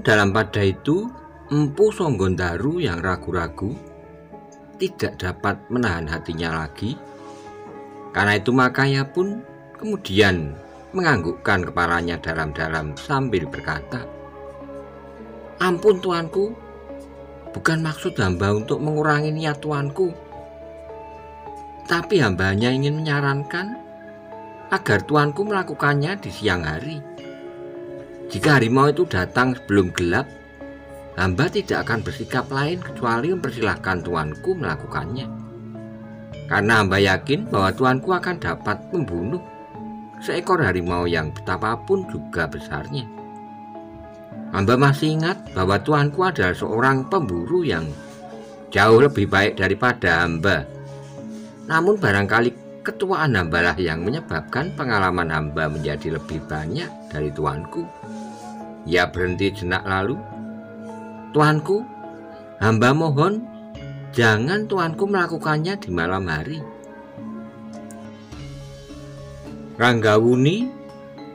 dalam pada itu Empu Songgondaru yang ragu-ragu tidak dapat menahan hatinya lagi. Karena itu maka ia pun kemudian menganggukkan kepalanya dalam-dalam sambil berkata, "Ampun tuanku, bukan maksud hamba untuk mengurangi niat tuanku. Tapi hamba hanya ingin menyarankan agar tuanku melakukannya di siang hari. Jika harimau itu datang sebelum gelap, hamba tidak akan bersikap lain kecuali mempersilahkan tuanku melakukannya. Karena hamba yakin bahwa tuanku akan dapat membunuh seekor harimau yang betapapun juga besarnya. Hamba masih ingat bahwa tuanku adalah seorang pemburu yang jauh lebih baik daripada hamba. Namun barangkali ketuaan hambalah yang menyebabkan pengalaman hamba menjadi lebih banyak dari tuanku." Ia berhenti jenak lalu. "Tuanku, hamba mohon jangan tuanku melakukannya di malam hari." Ranggawuni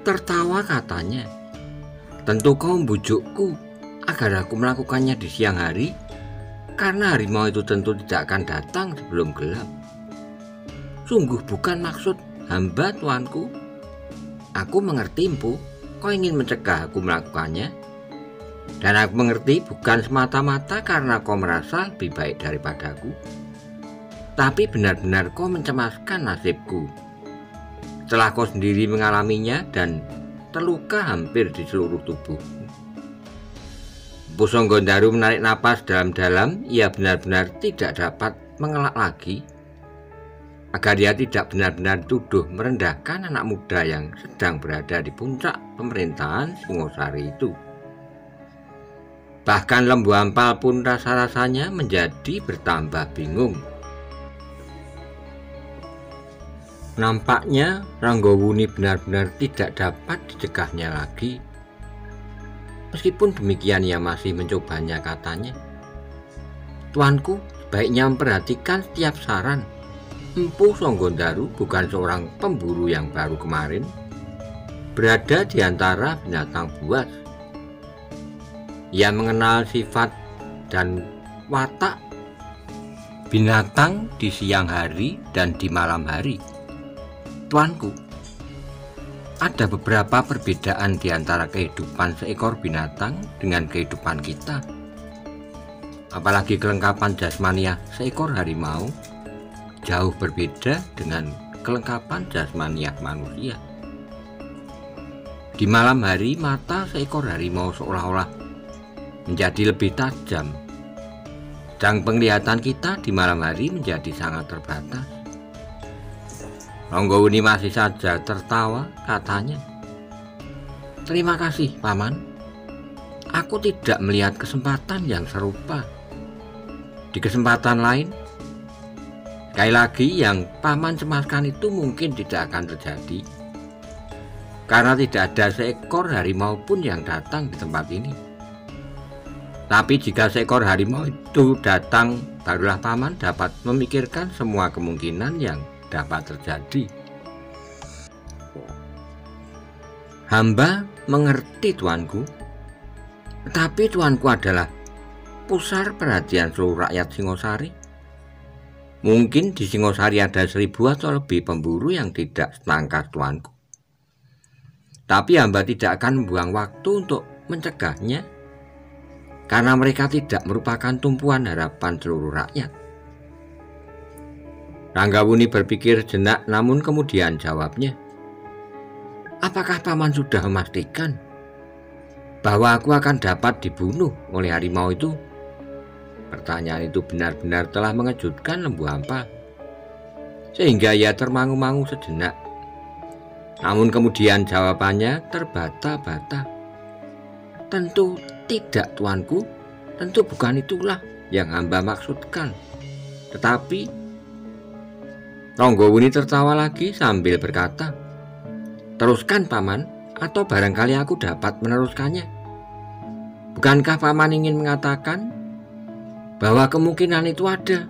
tertawa katanya, "Tentu kau membujukku agar aku melakukannya di siang hari, karena harimau itu tentu tidak akan datang sebelum gelap. Sungguh bukan maksud hamba tuanku. Aku mengerti, Empu, kau ingin mencegah aku melakukannya. Dan aku mengerti bukan semata-mata karena kau merasa lebih baik daripadaku, tapi benar-benar kau mencemaskan nasibku. Setelah kau sendiri mengalaminya dan terluka hampir di seluruh tubuhmu." Empu Songgondaru menarik napas dalam-dalam. Ia benar-benar tidak dapat mengelak lagi, agar dia tidak benar-benar tuduh merendahkan anak muda yang sedang berada di puncak pemerintahan Singosari itu. Bahkan Lembu Ampal pun rasa-rasanya menjadi bertambah bingung. Nampaknya Ranggawuni benar-benar tidak dapat dicegahnya lagi. Meskipun demikian ia masih mencobanya, katanya, "Tuanku, sebaiknya memperhatikan setiap saran. Empu Songgondaru bukan seorang pemburu yang baru kemarin berada di antara binatang buas. Ia mengenal sifat dan watak binatang di siang hari dan di malam hari. Tuanku, ada beberapa perbedaan di antara kehidupan seekor binatang dengan kehidupan kita. Apalagi kelengkapan jasmania seekor harimau jauh berbeda dengan kelengkapan jasmaniah manusia. Di malam hari mata seekor harimau seolah-olah menjadi lebih tajam, sedang penglihatan kita di malam hari menjadi sangat terbatas." Ranggawuni masih saja tertawa, katanya, "Terima kasih, Paman. Aku tidak melihat kesempatan yang serupa. Di kesempatan lain, sekali lagi yang Paman cemaskan itu mungkin tidak akan terjadi, karena tidak ada seekor harimau pun yang datang di tempat ini. Tapi jika seekor harimau itu datang, barulah Paman dapat memikirkan semua kemungkinan yang dapat terjadi." "Hamba mengerti, tuanku. Tetapi tuanku adalah pusar perhatian seluruh rakyat Singosari. Mungkin di Singosari ada 1000 atau lebih pemburu yang tidak setangkas tuanku. Tapi hamba tidak akan membuang waktu untuk mencegahnya, karena mereka tidak merupakan tumpuan harapan seluruh rakyat." Ranggawuni berpikir sejenak, namun kemudian jawabnya, "Apakah Paman sudah memastikan bahwa aku akan dapat dibunuh oleh harimau itu?" Pertanyaan itu benar-benar telah mengejutkan Lembu Ampal, sehingga ia termangu-mangu sejenak. Namun kemudian jawabannya terbata-bata, "Tentu tidak, tuanku. Tentu bukan itulah yang hamba maksudkan. Tetapi..." Ranggawuni tertawa lagi sambil berkata, "Teruskan, Paman, atau barangkali aku dapat meneruskannya. Bukankah Paman ingin mengatakan bahwa kemungkinan itu ada?"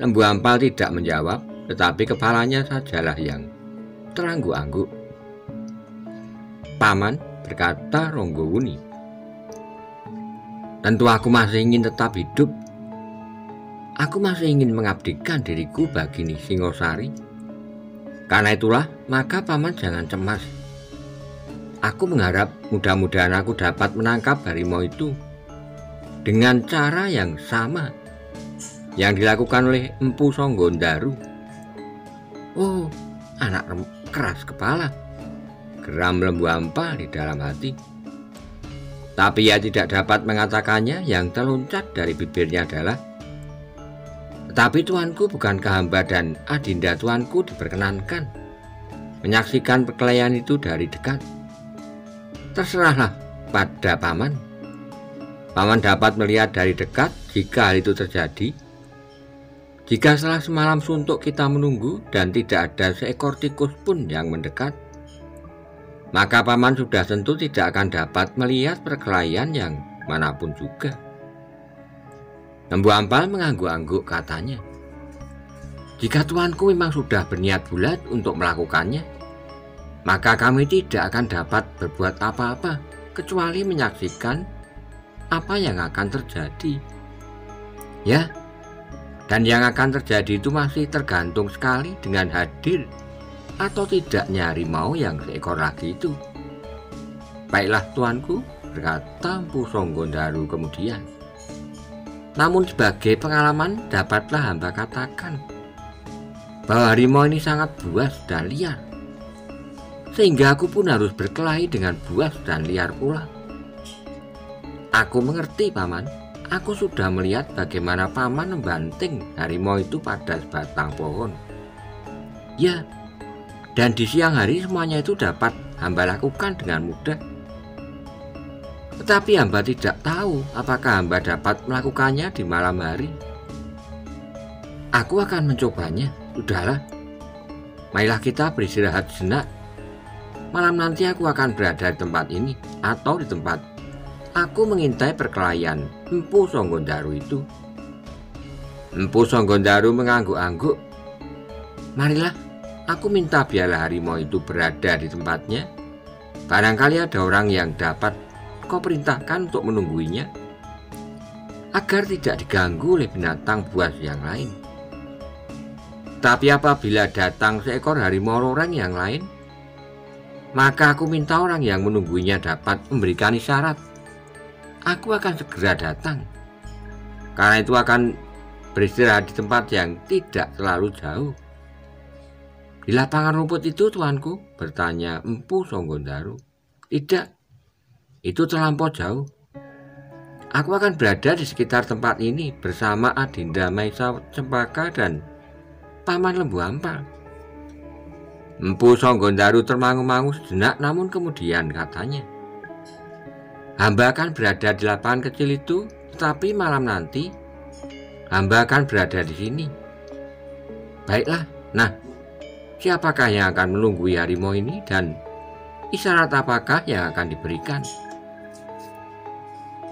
Lembu Ampal tidak menjawab, tetapi kepalanya sajalah yang terangguk-angguk. "Paman," berkata Ranggawuni, Tentu aku masih ingin tetap hidup. Aku masih ingin mengabdikan diriku bagi Nyi Singosari. Karena itulah, maka paman jangan cemas. Aku mengharap mudah-mudahan aku dapat menangkap harimau itu dengan cara yang sama yang dilakukan oleh Empu Songgondaru. Oh, anak keras kepala, geram Lembu Ampal di dalam hati. Tapi ia tidak dapat mengatakannya. Yang terloncat dari bibirnya adalah, "Tetapi tuanku, bukankah hamba dan adinda tuanku diperkenankan menyaksikan perkelahian itu dari dekat?" "Terserahlah pada paman. Paman dapat melihat dari dekat jika hal itu terjadi. Jika setelah semalam suntuk kita menunggu dan tidak ada seekor tikus pun yang mendekat, maka paman sudah tentu tidak akan dapat melihat perkelahian yang manapun juga." Lembu Ampal mengangguk-angguk, katanya, "Jika tuanku memang sudah berniat bulat untuk melakukannya, maka kami tidak akan dapat berbuat apa-apa kecuali menyaksikan apa yang akan terjadi. Ya, dan yang akan terjadi itu masih tergantung sekali dengan hadir atau tidaknya harimau yang seekor lagi itu." "Baiklah tuanku," berkata Empu Songgondaru kemudian. "Namun sebagai pengalaman dapatlah hamba katakan bahwa harimau ini sangat buas dan liar, sehingga aku pun harus berkelahi dengan buas dan liar pula." "Aku mengerti paman. Aku sudah melihat bagaimana paman membanting harimau itu pada sebatang pohon. Ya, dan di siang hari semuanya itu dapat hamba lakukan dengan mudah. Tetapi hamba tidak tahu apakah hamba dapat melakukannya di malam hari. Aku akan mencobanya. Sudahlah, marilah kita beristirahat sejenak. Malam nanti aku akan berada di tempat ini atau di tempat aku mengintai perkelahian Empu Songgondaru itu." Empu Songgondaru mengangguk-angguk. "Marilah, aku minta biarlah harimau itu berada di tempatnya. Barangkali ada orang yang dapat kau perintahkan untuk menungguinya, agar tidak diganggu oleh binatang buas yang lain. Tapi apabila datang seekor harimau loreng yang lain, maka aku minta orang yang menungguinya dapat memberikan isyarat. Aku akan segera datang. Karena itu akan beristirahat di tempat yang tidak terlalu jauh." "Di lapangan rumput itu tuanku?" bertanya Empu Songgondaru. "Tidak, itu terlampau jauh. Aku akan berada di sekitar tempat ini bersama Adinda Maisa Cempaka dan Paman Lembu Ampal." Empu Songgondaru termangu-mangu sejenak, namun kemudian katanya, "Hamba akan berada di lapangan kecil itu, tetapi malam nanti hamba akan berada di sini." "Baiklah, nah, siapakah yang akan menunggui harimau ini dan isyarat apakah yang akan diberikan?"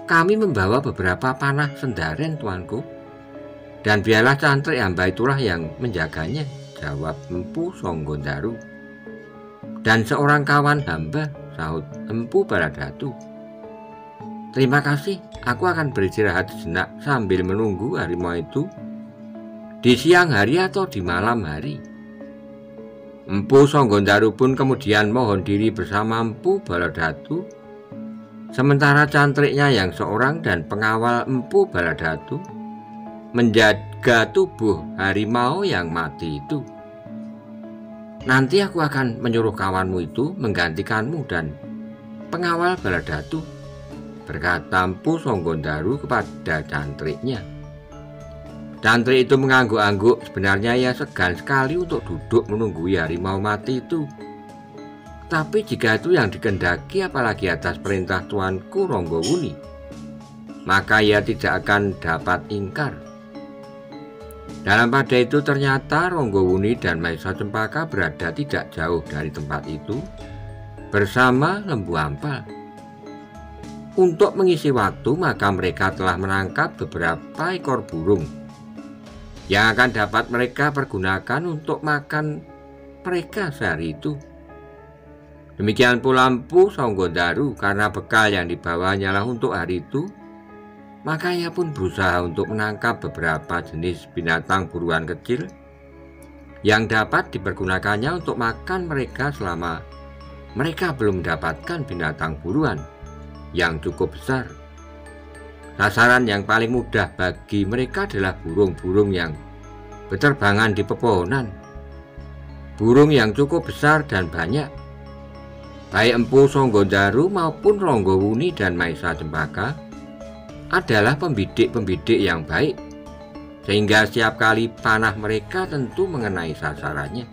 "Kami membawa beberapa panah sendaren tuanku, dan biarlah cantrik hamba itulah yang menjaganya," jawab Empu Songgondaru. "Dan seorang kawan hamba," sahut Empu Baradatu. "Terima kasih, aku akan beristirahat sejenak sambil menunggu harimau itu di siang hari atau di malam hari." Empu Songgondaru pun kemudian mohon diri bersama Empu Baladatu, sementara cantriknya yang seorang dan pengawal Empu Baladatu menjaga tubuh harimau yang mati itu. "Nanti aku akan menyuruh kawanmu itu menggantikanmu dan pengawal Baladatu," berkata Empu Songgondaru kepada cantriknya. Cantrik itu mengangguk-angguk. Sebenarnya ia segan sekali untuk duduk menunggui harimau mati itu. Tapi jika itu yang dikehendaki, apalagi atas perintah tuanku Ronggowuni, maka ia tidak akan dapat ingkar. Dalam pada itu ternyata Ronggowuni dan Maisa Cempaka berada tidak jauh dari tempat itu bersama Lembu Ampal. Untuk mengisi waktu, maka mereka telah menangkap beberapa ekor burung yang akan dapat mereka pergunakan untuk makan mereka sehari itu. Demikian pula Empu Songgondaru, karena bekal yang dibawanya lah untuk hari itu Maka ia pun berusaha untuk menangkap beberapa jenis binatang buruan kecil yang dapat dipergunakannya untuk makan mereka selama mereka belum mendapatkan binatang buruan yang cukup besar. Sasaran yang paling mudah bagi mereka adalah burung-burung yang berterbangan di pepohonan. Burung yang cukup besar dan banyak. Baik Empu Sanggondaru maupun Ranggawuni dan Maesa Cempaka adalah pembidik-pembidik yang baik, sehingga setiap kali panah mereka tentu mengenai sasarannya.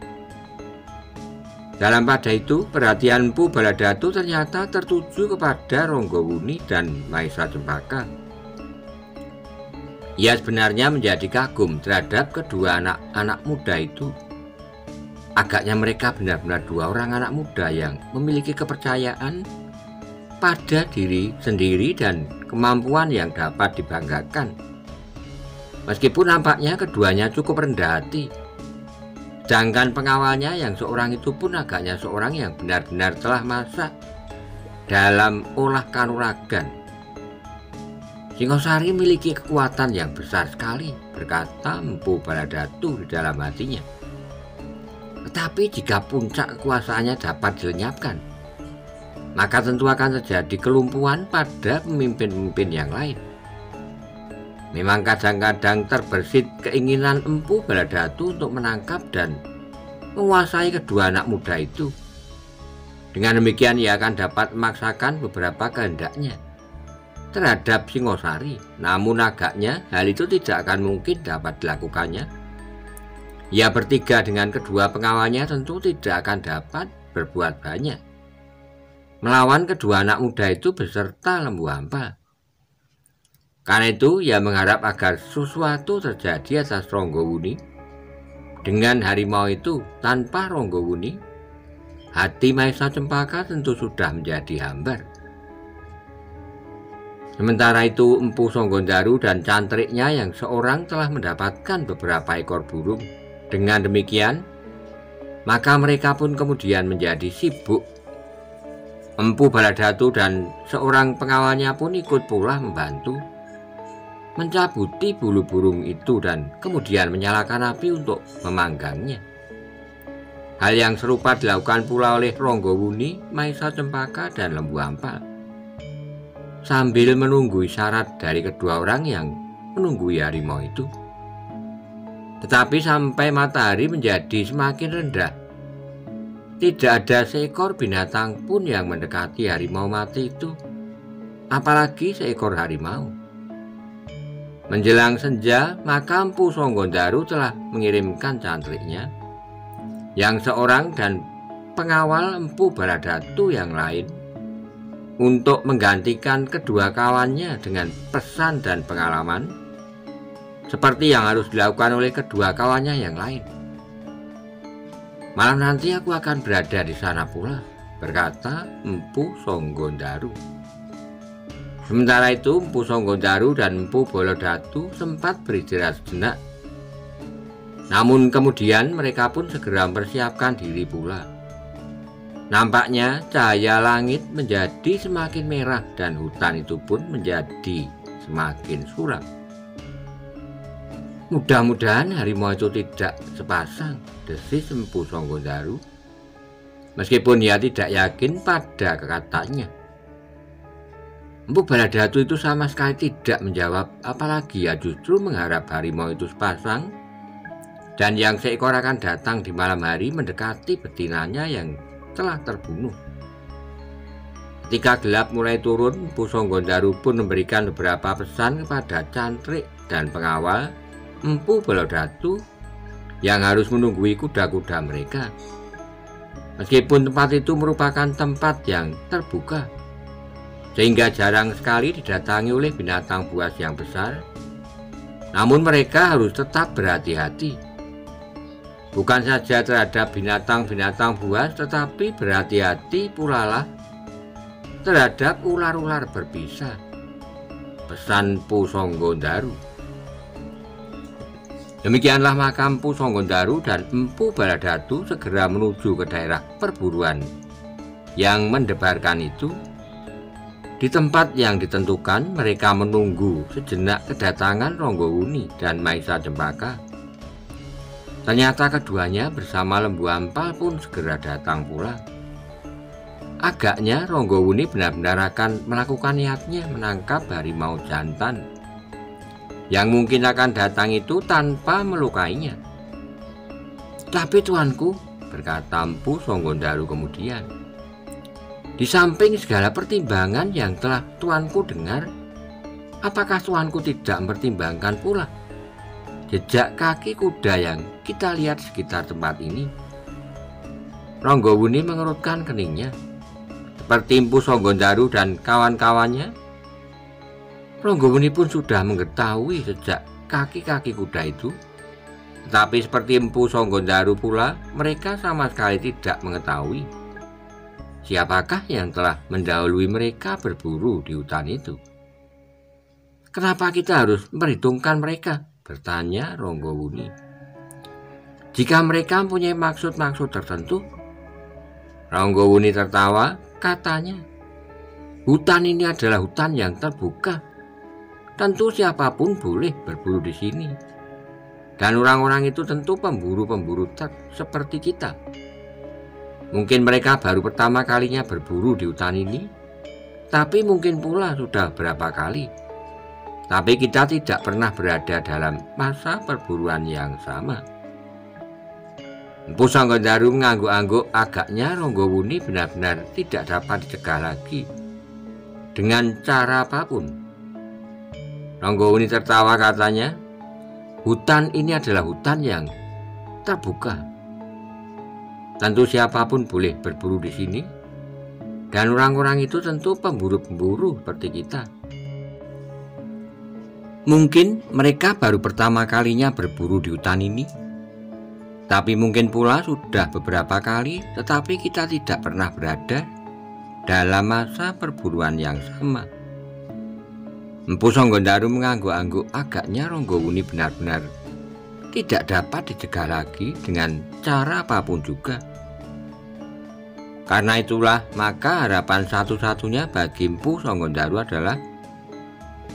Dalam pada itu, perhatian Empu Baladatu ternyata tertuju kepada Ranggawuni dan Maesa Cempaka. Ia sebenarnya menjadi kagum terhadap kedua anak-anak muda itu. Agaknya mereka benar-benar dua orang anak muda yang memiliki kepercayaan pada diri sendiri dan kemampuan yang dapat dibanggakan. Meskipun nampaknya keduanya cukup rendah hati, sedangkan pengawalnya yang seorang itu pun agaknya seorang yang benar-benar telah masak dalam olah kanuragan. Singosari memiliki kekuatan yang besar sekali, berkata Empu Baladatu di dalam hatinya. Tetapi jika puncak kekuasaannya dapat dilenyapkan, maka tentu akan terjadi kelumpuhan pada pemimpin-pemimpin yang lain. Memang kadang-kadang terbersit keinginan Empu Baladatu untuk menangkap dan menguasai kedua anak muda itu. Dengan demikian ia akan dapat memaksakan beberapa kehendaknya terhadap Singosari. Namun agaknya hal itu tidak akan mungkin dapat dilakukannya. Ia bertiga dengan kedua pengawalnya tentu tidak akan dapat berbuat banyak melawan kedua anak muda itu beserta Lembu Hampa. Karena itu ia mengharap agar sesuatu terjadi atas Ranggawuni dengan harimau itu. Tanpa Ranggawuni, hati Maesa Cempaka tentu sudah menjadi hambar. Sementara itu Empu Sanggondaru dan cantriknya yang seorang telah mendapatkan beberapa ekor burung. Dengan demikian, maka mereka pun kemudian menjadi sibuk. Empu Baladatu dan seorang pengawalnya pun ikut pula membantu mencabuti bulu burung itu dan kemudian menyalakan api untuk memanggangnya. Hal yang serupa dilakukan pula oleh Ranggawuni, Maesa Cempaka, dan Lembu Hampa sambil menunggu isyarat dari kedua orang yang menunggui harimau itu. Tetapi sampai matahari menjadi semakin rendah, tidak ada seekor binatang pun yang mendekati harimau mati itu, apalagi seekor harimau. Menjelang senja, maka Empu Sanggondaru telah mengirimkan cantriknya yang seorang dan pengawal Empu Baladatu yang lain untuk menggantikan kedua kawannya dengan pesan dan pengalaman seperti yang harus dilakukan oleh kedua kawannya yang lain. Malam nanti aku akan berada di sana pula, berkata Empu Sanggondaru. Sementara itu Empu Sanggondaru dan Empu Baladatu sempat beristirahat sejenak. Namun kemudian mereka pun segera mempersiapkan diri pula. Nampaknya cahaya langit menjadi semakin merah dan hutan itu pun menjadi semakin suram. Mudah-mudahan harimau itu tidak sepasang, desis Empu Sanggondaru, meskipun ia tidak yakin pada kata-katanya. Empu Baladatu itu sama sekali tidak menjawab, apalagi ia justru mengharap harimau itu sepasang dan yang seekor akan datang di malam hari mendekati betinanya yang telah terbunuh. Ketika gelap mulai turun, Empu Sanggondaru pun memberikan beberapa pesan kepada cantrik dan pengawal Empu Baladatu yang harus menunggui kuda-kuda mereka. Meskipun tempat itu merupakan tempat yang terbuka, sehingga jarang sekali didatangi oleh binatang buas yang besar, namun mereka harus tetap berhati-hati. Bukan saja terhadap binatang-binatang buas, tetapi berhati-hati pula lah terhadap ular-ular berbisa, pesan Empu Sanggondaru. Demikianlah maka Empu Sanggondaru dan Empu Baladatu segera menuju ke daerah perburuan yang mendebarkan itu. Di tempat yang ditentukan, mereka menunggu sejenak kedatangan Ronggowuni dan Maisa Cempaka. Ternyata keduanya bersama Lembu Ampal pun segera datang pula. Agaknya Ronggowuni benar-benar akan melakukan niatnya menangkap harimau jantan yang mungkin akan datang itu tanpa melukainya. Tapi tuanku, berkata Empu Sanggondaru kemudian, di samping segala pertimbangan yang telah tuanku dengar, apakah tuanku tidak mempertimbangkan pula jejak kaki kuda yang kita lihat sekitar tempat ini? Ronggowuni mengerutkan keningnya. Seperti Empu Sanggondaru dan kawan-kawannya, Ronggowuni pun sudah mengetahui sejak kaki-kaki kuda itu. Tetapi seperti Empu Sanggondaru pula, mereka sama sekali tidak mengetahui siapakah yang telah mendahului mereka berburu di hutan itu. Kenapa kita harus memperhitungkan mereka? Bertanya Ronggowuni. Jika mereka mempunyai maksud-maksud tertentu. Ronggowuni tertawa. Katanya, hutan ini adalah hutan yang terbuka. Tentu siapapun boleh berburu di sini. Dan orang-orang itu tentu pemburu-pemburu seperti kita. Mungkin mereka baru pertama kalinya berburu di hutan ini, tapi mungkin pula sudah berapa kali. Tapi kita tidak pernah berada dalam masa perburuan yang sama. Empu Sanggondaru mengangguk-angguk. Agaknya Ronggowuni benar-benar tidak dapat dicegah lagi dengan cara apapun. Ronggowuni tertawa, katanya, hutan ini adalah hutan yang terbuka. Tentu siapapun boleh berburu di sini, dan orang-orang itu tentu pemburu-pemburu seperti kita. Mungkin mereka baru pertama kalinya berburu di hutan ini, tapi mungkin pula sudah beberapa kali, tetapi kita tidak pernah berada dalam masa perburuan yang sama. Empu Sanggondaru mengangguk-angguk. Agaknya Ronggowuni benar-benar tidak dapat dicegah lagi dengan cara apapun juga. Karena itulah, maka harapan satu-satunya bagi Empu Sanggondaru adalah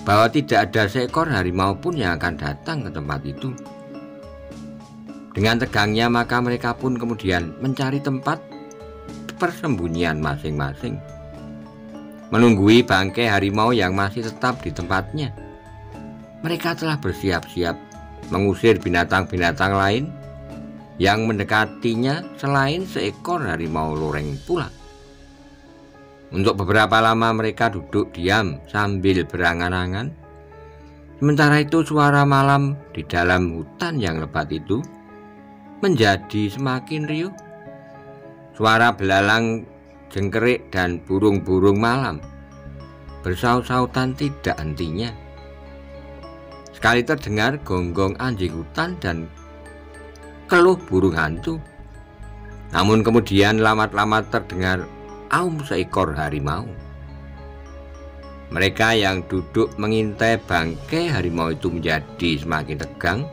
bahwa tidak ada seekor harimau pun yang akan datang ke tempat itu. Dengan tegangnya, maka mereka pun kemudian mencari tempat persembunyian masing-masing, menunggui bangkai harimau yang masih tetap di tempatnya. Mereka telah bersiap-siap mengusir binatang-binatang lain yang mendekatinya selain seekor harimau loreng pula. Untuk beberapa lama mereka duduk diam sambil berangan-angan. Sementara itu suara malam di dalam hutan yang lebat itu menjadi semakin riuh. Suara belalang, jengkerik, dan burung-burung malam bersaut-sautan tidak hentinya. Sekali terdengar gonggong anjing hutan dan keluh burung hantu. Namun kemudian lamat-lamat terdengar aum seekor harimau. Mereka yang duduk mengintai bangkai harimau itu menjadi semakin tegang,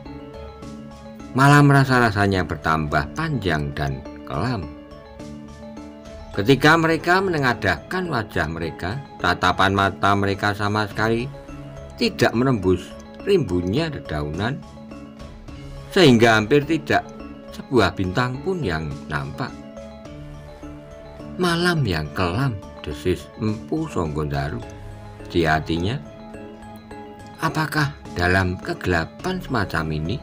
malah merasa-rasanya bertambah panjang dan kelam. Ketika mereka menengadahkan wajah mereka, tatapan mata mereka sama sekali tidak menembus rimbunnya dedaunan, sehingga hampir tidak sebuah bintang pun yang nampak. Malam yang kelam, desis Empu Sanggondaru di hatinya. Apakah dalam kegelapan semacam ini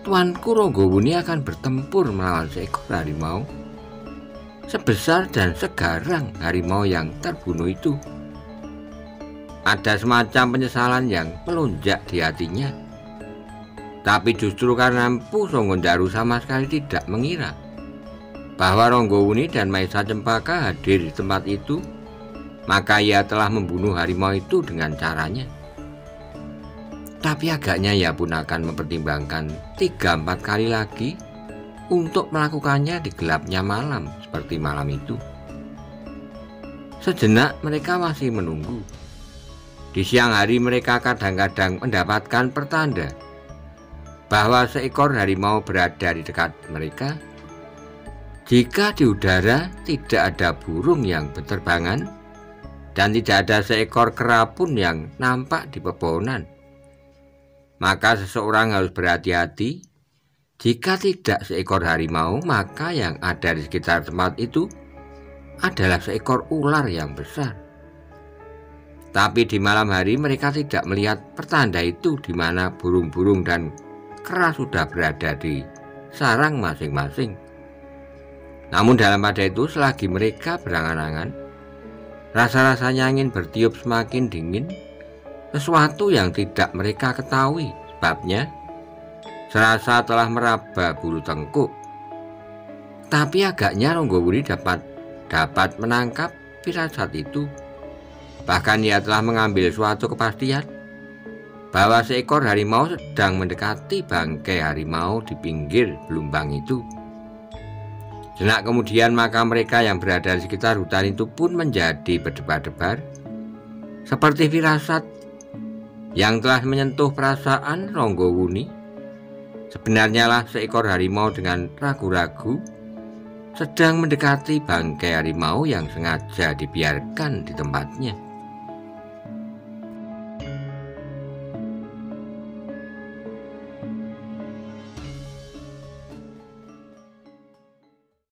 Tuanku Ronggowuni akan bertempur melawan seekor harimau sebesar dan segarang harimau yang terbunuh itu? Ada semacam penyesalan yang melonjak di hatinya. Tapi justru karena Empu Sanggondaru sama sekali tidak mengira bahwa Ronggowuni dan Maisa Cempaka hadir di tempat itu, maka ia telah membunuh harimau itu dengan caranya. Tapi agaknya ia pun akan mempertimbangkan 3-4 kali lagi untuk melakukannya di gelapnya malam seperti malam itu. Sejenak mereka masih menunggu. Di siang hari mereka kadang-kadang mendapatkan pertanda bahwa seekor harimau berada di dekat mereka. Jika di udara tidak ada burung yang berterbangan, dan tidak ada seekor kera pun yang nampak di pepohonan. Maka seseorang harus berhati-hati. Jika tidak seekor harimau, maka yang ada di sekitar tempat itu adalah seekor ular yang besar. Tapi di malam hari mereka tidak melihat pertanda itu, di mana burung-burung dan kera sudah berada di sarang masing-masing. Namun dalam pada itu, selagi mereka berangan-angan, rasa-rasanya angin bertiup semakin dingin, sesuatu yang tidak mereka ketahui sebabnya. Serasa telah meraba bulu tengkuk. Tapi agaknya Ronggowuni dapat menangkap firasat itu. Bahkan ia telah mengambil suatu kepastian bahwa seekor harimau sedang mendekati bangkai harimau di pinggir gelombang itu. Sejenak kemudian maka mereka yang berada di sekitar hutan itu pun menjadi berdebar-debar, seperti firasat yang telah menyentuh perasaan Ronggowuni. Sebenarnya lah seekor harimau dengan ragu-ragu sedang mendekati bangkai harimau yang sengaja dibiarkan di tempatnya.